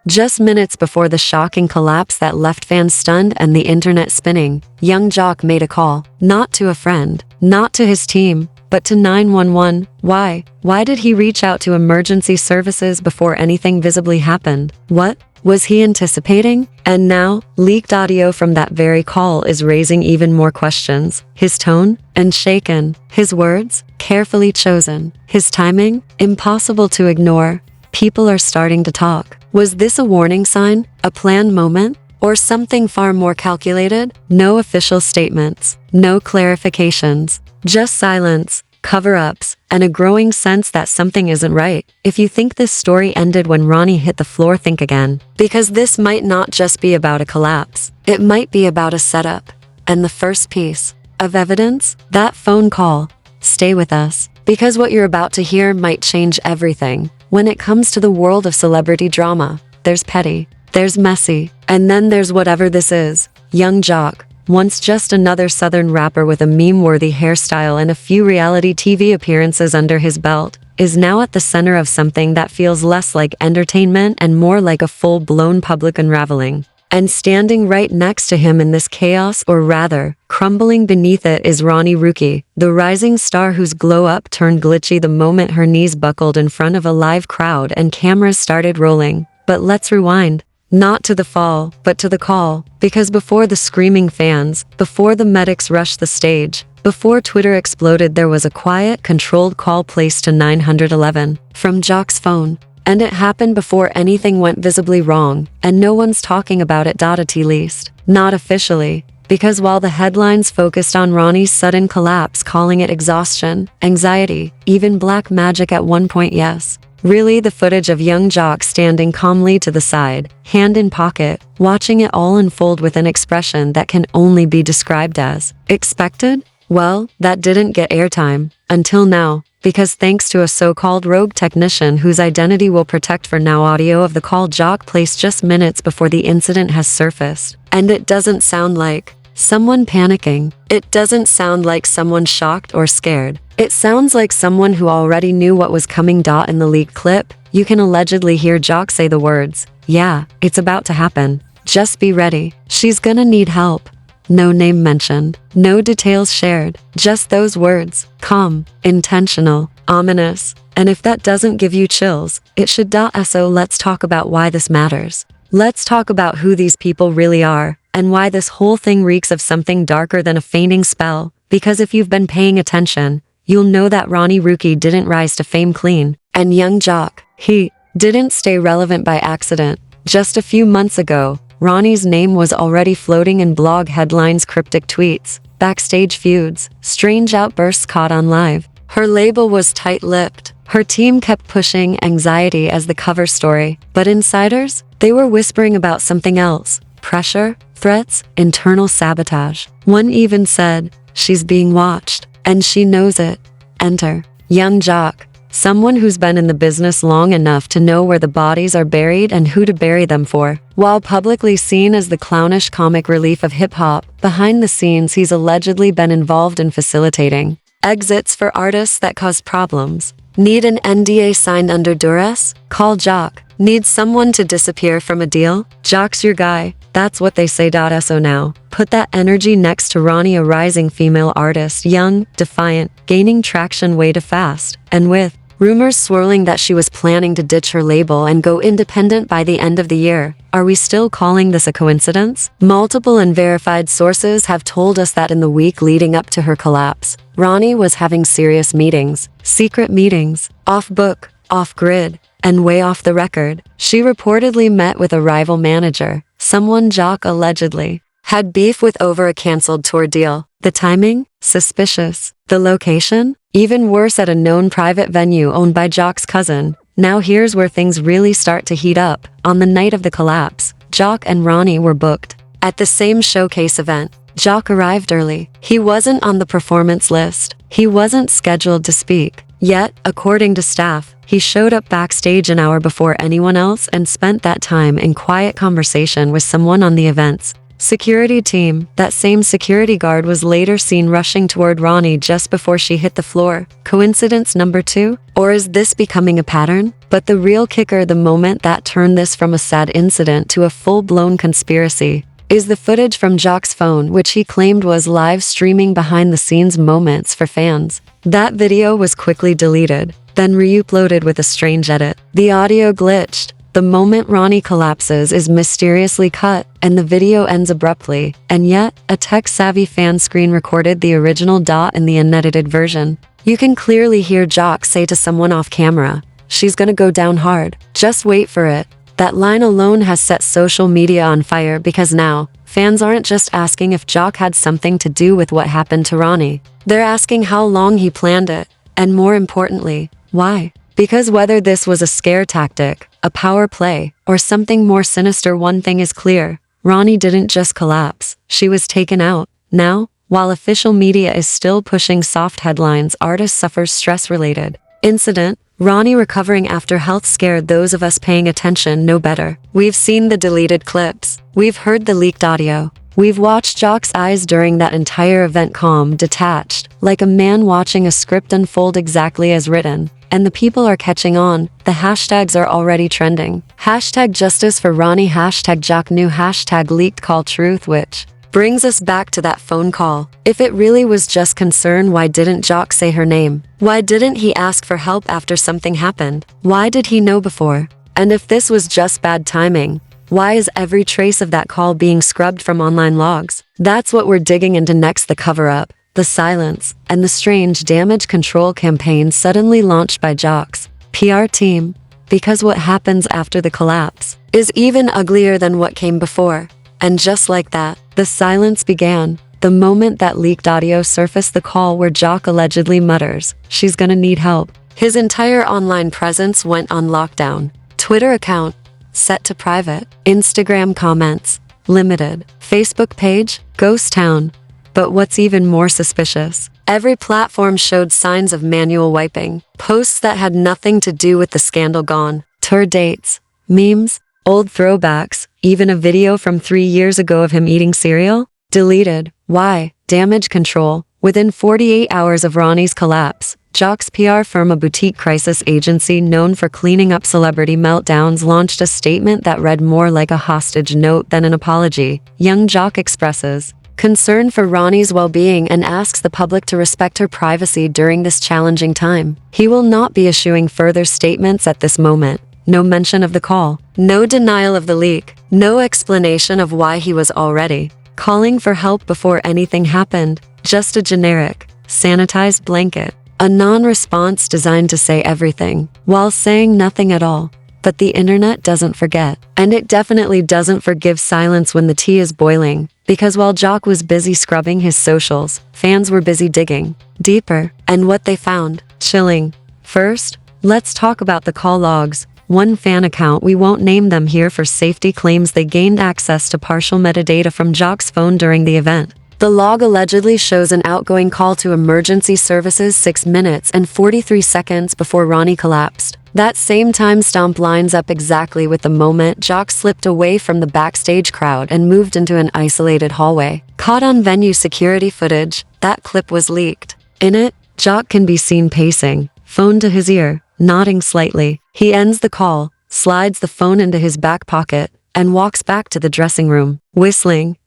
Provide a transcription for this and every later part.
Just minutes before the shocking collapse that left fans stunned and the internet spinning, YoungJoc made a call. Not to a friend, not to his team, but to 911. Why? Why did he reach out to emergency services before anything visibly happened? What was he anticipating? And now, leaked audio from that very call is raising even more questions. His tone? Unshaken. His words? Carefully chosen. His timing? Impossible to ignore. People are starting to talk. Was this a warning sign? A planned moment? Or something far more calculated? No official statements. No clarifications. Just silence, cover-ups, and a growing sense that something isn't right. If you think this story ended when Rani hit the floor, think again. Because this might not just be about a collapse. It might be about a setup. And the first piece of evidence? That phone call. Stay with us. Because what you're about to hear might change everything. When it comes to the world of celebrity drama, there's petty, there's messy, and then there's whatever this is. YoungJoc, once just another southern rapper with a meme-worthy hairstyle and a few reality TV appearances under his belt, is now at the center of something that feels less like entertainment and more like a full-blown public unraveling. And standing right next to him in this chaos, or rather, crumbling beneath it, is Rani Rucchi, the rising star whose glow-up turned glitchy the moment her knees buckled in front of a live crowd and cameras started rolling. But let's rewind. Not to the fall, but to the call. Because before the screaming fans, before the medics rushed the stage, before Twitter exploded, there was a quiet, controlled call placed to 911 from Joc's phone. And it happened before anything went visibly wrong, and no one's talking about it, at least. Not officially. Because while the headlines focused on Rani's sudden collapse, calling it exhaustion, anxiety, even black magic at one point, yes. Really, the footage of YoungJoc standing calmly to the side, hand in pocket, watching it all unfold with an expression that can only be described as expected? Well, that didn't get airtime. Until now. Because thanks to a so-called rogue technician whose identity we'll protect for now, audio of the call Joc placed just minutes before the incident has surfaced. And it doesn't sound like someone panicking. It doesn't sound like someone shocked or scared. It sounds like someone who already knew what was coming. In the leaked clip, you can allegedly hear Joc say the words, "Yeah, it's about to happen. Just be ready. She's gonna need help." No name mentioned, no details shared, just those words. Calm, intentional, ominous. And if that doesn't give you chills, it should. So let's talk about why this matters. Let's talk about who these people really are, and why this whole thing reeks of something darker than a fainting spell. Because if you've been paying attention, you'll know that Rani Rucchi didn't rise to fame clean. And YoungJoc, he didn't stay relevant by accident. Just a few months ago, Rani's name was already floating in blog headlines, cryptic tweets, backstage feuds, strange outbursts caught on live. Her label was tight-lipped. Her team kept pushing anxiety as the cover story. But insiders? They were whispering about something else. Pressure, threats, internal sabotage. One even said, "She's being watched, and she knows it." Enter YoungJoc. Someone who's been in the business long enough to know where the bodies are buried and who to bury them for. While publicly seen as the clownish comic relief of hip-hop, behind the scenes he's allegedly been involved in facilitating exits for artists that caused problems. Need an NDA signed under duress? Call Joc. Need someone to disappear from a deal? Joc's your guy. That's what they say. So now, put that energy next to Rani, a rising female artist, young, defiant, gaining traction way too fast, and with rumors swirling that she was planning to ditch her label and go independent by the end of the year. Are we still calling this a coincidence? Multiple unverified sources have told us that in the week leading up to her collapse, Rani was having serious meetings, secret meetings, off-book, off-grid, and way off the record. She reportedly met with a rival manager, someone Joc allegedly had beef with over a canceled tour deal. The timing? Suspicious. The location? Even worse, at a known private venue owned by Joc's cousin. Now here's where things really start to heat up. On the night of the collapse, Joc and Rani were booked at the same showcase event. Joc arrived early. He wasn't on the performance list. He wasn't scheduled to speak. Yet, according to staff, he showed up backstage an hour before anyone else and spent that time in quiet conversation with someone on the event's Security team. That same security guard was later seen rushing toward Rani just before she hit the floor. Coincidence number 2? Or is this becoming a pattern? But the real kicker, the moment that turned this from a sad incident to a full-blown conspiracy, is the footage from Joc's phone, which he claimed was live streaming behind-the-scenes moments for fans. That video was quickly deleted, then re-uploaded with a strange edit. The audio glitched. The moment Rani collapses is mysteriously cut, and the video ends abruptly, and yet, a tech-savvy fan screen recorded the original dot in the unedited version. You can clearly hear Joc say to someone off camera, "She's gonna go down hard. Just wait for it." That line alone has set social media on fire because now, fans aren't just asking if Joc had something to do with what happened to Rani. They're asking how long he planned it, and more importantly, why. Because whether this was a scare tactic, a power play, or something more sinister, one thing is clear. Rani didn't just collapse, she was taken out. Now, while official media is still pushing soft headlines, artist suffers stress-related incident. Rani recovering after health scared. Those of us paying attention know better. We've seen the deleted clips. We've heard the leaked audio. We've watched Joc's eyes during that entire event, calm, detached, like a man watching a script unfold exactly as written. And the people are catching on. The hashtags are already trending. Hashtag justice for Rani, hashtag Joc new, hashtag leaked call truth, which brings us back to that phone call. If it really was just concern, why didn't Joc say her name? Why didn't he ask for help after something happened? Why did he know before? And if this was just bad timing, why is every trace of that call being scrubbed from online logs? That's what we're digging into next. The cover-up, the silence, and the strange damage control campaign suddenly launched by Joc's PR team. Because what happens after the collapse is even uglier than what came before. And just like that, the silence began. The moment that leaked audio surfaced, the call where Joc allegedly mutters, "She's gonna need help." His entire online presence went on lockdown. Twitter account, set to private. Instagram comments, limited. Facebook page, ghost town. But what's even more suspicious, every platform showed signs of manual wiping. Posts that had nothing to do with the scandal gone. Tour dates, memes, old throwbacks, even a video from 3 years ago of him eating cereal, deleted. Why? Damage control. Within 48 hours of Rani's collapse, Joc's PR firm, a boutique crisis agency known for cleaning up celebrity meltdowns, launched a statement that read more like a hostage note than an apology. YoungJoc expresses concern for Rani's well-being and asks the public to respect her privacy during this challenging time. He will not be issuing further statements at this moment. No mention of the call, no denial of the leak, no explanation of why he was already calling for help before anything happened, just a generic, sanitized blanket. A non-response designed to say everything, while saying nothing at all. But the internet doesn't forget. And it definitely doesn't forgive silence when the tea is boiling. Because while Joc was busy scrubbing his socials, fans were busy digging deeper. And what they found, chilling. First, let's talk about the call logs. One fan account, we won't name them here for safety, claims they gained access to partial metadata from Joc's phone during the event. The log allegedly shows an outgoing call to emergency services 6 minutes and 43 seconds before Rani collapsed. That same timestamp lines up exactly with the moment Joc slipped away from the backstage crowd and moved into an isolated hallway. Caught on venue security footage, that clip was leaked. In it, Joc can be seen pacing, phone to his ear, nodding slightly. He ends the call, slides the phone into his back pocket, and walks back to the dressing room, whistling.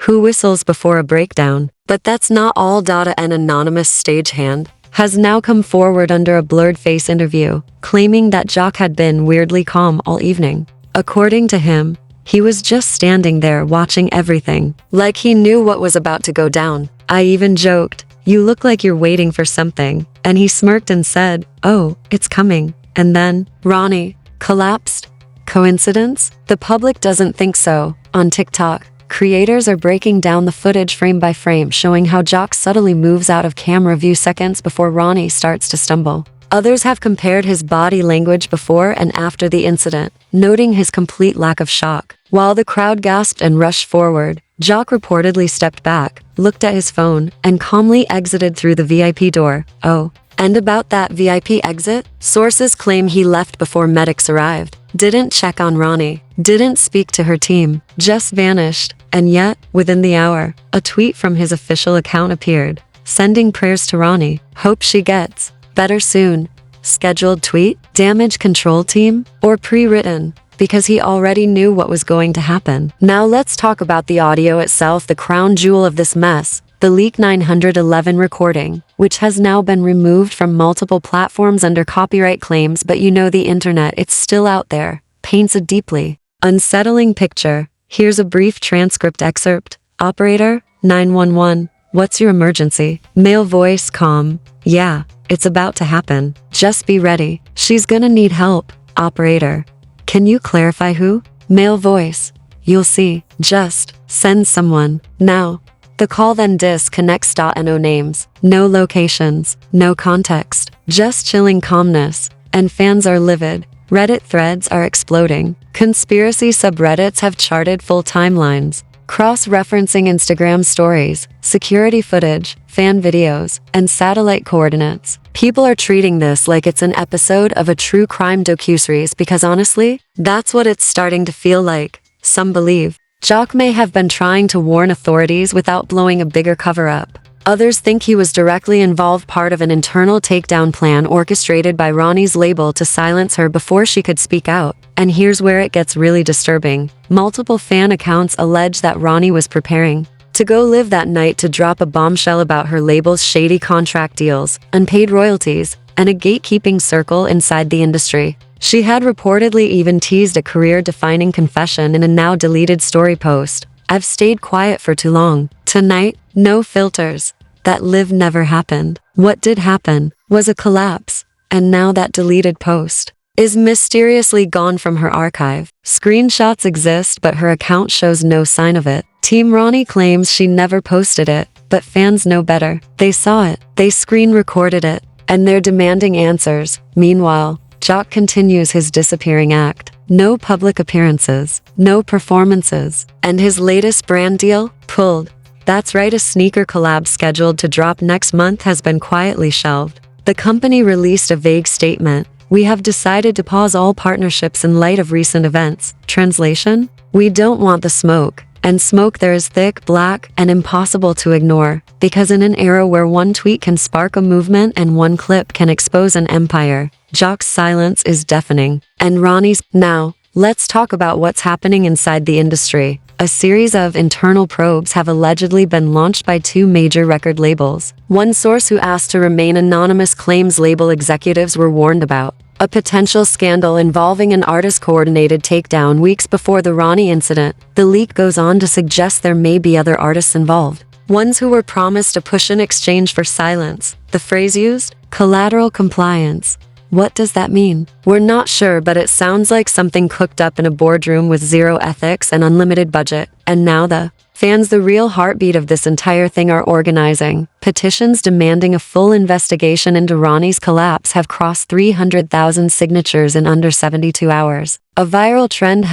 Who whistles before a breakdown? But that's not all. An anonymous stagehand has now come forward under a blurred face interview, claiming that Joc had been weirdly calm all evening. According to him, he was just standing there watching everything, like he knew what was about to go down. I even joked, "You look like you're waiting for something," and he smirked and said, "Oh, it's coming." And then, Rani collapsed. Coincidence? The public doesn't think so. On TikTok, creators are breaking down the footage frame by frame, showing how Joc subtly moves out of camera view seconds before Rani starts to stumble. Others have compared his body language before and after the incident, noting his complete lack of shock. While the crowd gasped and rushed forward, Joc reportedly stepped back, looked at his phone, and calmly exited through the VIP door. Oh, and about that VIP exit, sources claim he left before medics arrived. Didn't check on Rani. didn't speak to her team, just vanished. And yet, within the hour, a tweet from his official account appeared, sending prayers to Rani. Hope she gets better soon. Scheduled tweet, damage control team, or pre-written, because he already knew what was going to happen. Now let's talk about the audio itself, the crown jewel of this mess. The leak 911 recording, which has now been removed from multiple platforms under copyright claims, but you know the internet, it's still out there, paints a deeply unsettling picture. Here's a brief transcript excerpt. Operator, 911, what's your emergency? Male voice, calm. Yeah, it's about to happen. Just be ready. She's gonna need help. Operator, can you clarify who? Male voice, you'll see. Just send someone now. The call then disconnects. No names, no locations, no context, just chilling calmness. And fans are livid. Reddit threads are exploding. Conspiracy subreddits have charted full timelines, cross-referencing Instagram stories, security footage, fan videos, and satellite coordinates. People are treating this like it's an episode of a true crime docuseries because honestly, that's what it's starting to feel like. Some believe YoungJoc may have been trying to warn authorities without blowing a bigger cover-up. Others think he was directly involved, part of an internal takedown plan orchestrated by Rani's label to silence her before she could speak out. And here's where it gets really disturbing. Multiple fan accounts allege that Rani was preparing to go live that night to drop a bombshell about her label's shady contract deals, unpaid royalties, and a gatekeeping circle inside the industry. She had reportedly even teased a career-defining confession in a now-deleted story post. I've stayed quiet for too long. Tonight, no filters. That live never happened. What did happen was a collapse. And now that deleted post is mysteriously gone from her archive. Screenshots exist, but her account shows no sign of it. Team Rani claims she never posted it, but fans know better. They saw it. They screen recorded it. And they're demanding answers. Meanwhile, YoungJoc continues his disappearing act. No public appearances, no performances, and his latest brand deal, pulled. That's right, a sneaker collab scheduled to drop next month has been quietly shelved. The company released a vague statement. We have decided to pause all partnerships in light of recent events. Translation? We don't want the smoke. And smoke there is thick, black, and impossible to ignore, because in an era where one tweet can spark a movement and one clip can expose an empire, YoungJoc's silence is deafening. And Rani's. Now, let's talk about what's happening inside the industry. A series of internal probes have allegedly been launched by two major record labels. One source who asked to remain anonymous claims label executives were warned about a potential scandal involving an artist-coordinated takedown weeks before the Rani incident. The leak goes on to suggest there may be other artists involved, ones who were promised a push in exchange for silence. The phrase used? Collateral compliance. What does that mean? We're not sure, but it sounds like something cooked up in a boardroom with zero ethics and unlimited budget. And now the fans, the real heartbeat of this entire thing, are organizing. Petitions demanding a full investigation into Rani's collapse have crossed 300,000 signatures in under 72 hours. A viral trend,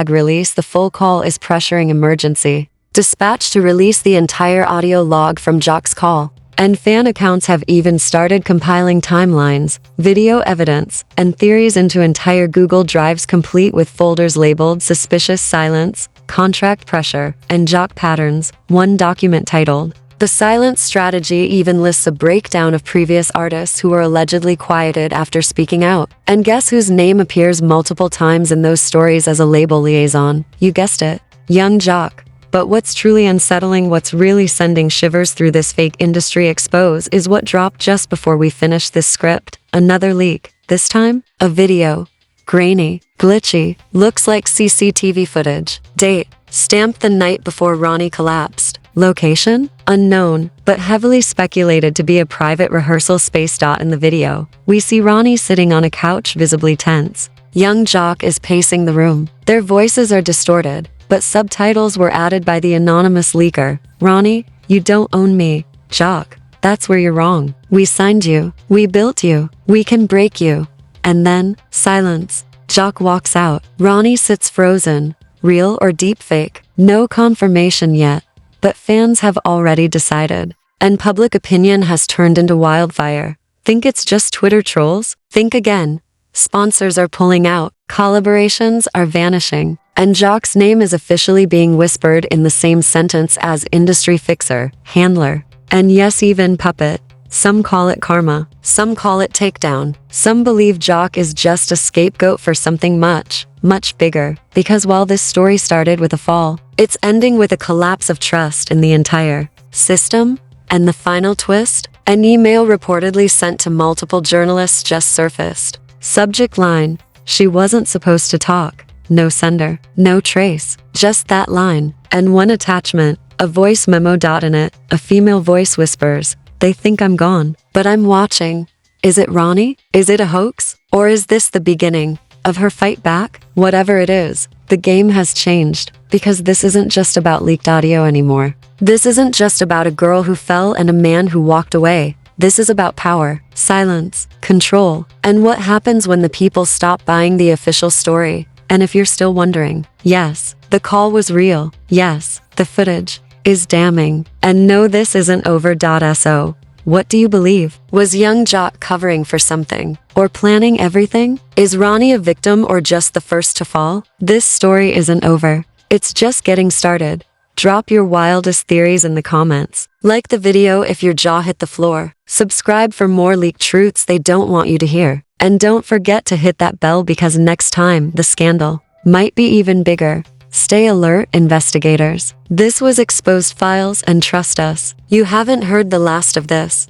#release the full call, is pressuring emergency dispatch to release the entire audio log from YoungJoc's call. And fan accounts have even started compiling timelines, video evidence, and theories into entire Google Drives complete with folders labeled Suspicious Silence, Contract Pressure, and YoungJoc Patterns. One document titled The Silence Strategy even lists a breakdown of previous artists who were allegedly quieted after speaking out. And guess whose name appears multiple times in those stories as a label liaison? You guessed it, YoungJoc. But what's truly unsettling, what's really sending shivers through this fake industry expose, is what dropped just before we finished this script. Another leak. This time, a video. Grainy, glitchy, looks like CCTV footage. Date: stamped the night before Rani collapsed. Location? Unknown, but heavily speculated to be a private rehearsal space. In the video, we see Rani sitting on a couch, visibly tense. YoungJoc is pacing the room. Their voices are distorted, but subtitles were added by the anonymous leaker. Rani, you don't own me. YoungJoc, that's where you're wrong. We signed you. We built you. We can break you. And then, silence. YoungJoc walks out. Rani sits frozen. Real or deepfake? No confirmation yet. But fans have already decided. And public opinion has turned into wildfire. Think it's just Twitter trolls? Think again. Sponsors are pulling out. Collaborations are vanishing. And Joc's name is officially being whispered in the same sentence as industry fixer, handler, and yes, even puppet. Some call it karma, some call it takedown, some believe Joc is just a scapegoat for something much, much bigger, because while this story started with a fall, it's ending with a collapse of trust in the entire system. And the final twist? An email reportedly sent to multiple journalists just surfaced. Subject line: she wasn't supposed to talk. No sender, no trace, just that line. And one attachment, a voice memo. In it, a female voice whispers, "They think I'm gone, but I'm watching." Is it Rani? Is it a hoax? Or is this the beginning of her fight back? Whatever it is, the game has changed, because this isn't just about leaked audio anymore. This isn't just about a girl who fell and a man who walked away. This is about power, silence, control, and what happens when the people stop buying the official story. And if you're still wondering, yes, the call was real. Yes, the footage is damning. And no, this isn't over. So, what do you believe? Was YoungJoc covering for something? Or planning everything? Is Rani a victim or just the first to fall? This story isn't over. It's just getting started. Drop your wildest theories in the comments. Like the video if your jaw hit the floor. Subscribe for more leaked truths they don't want you to hear. And don't forget to hit that bell, because next time, the scandal might be even bigger. Stay alert, investigators. This was Exposed Files, and trust us, you haven't heard the last of this.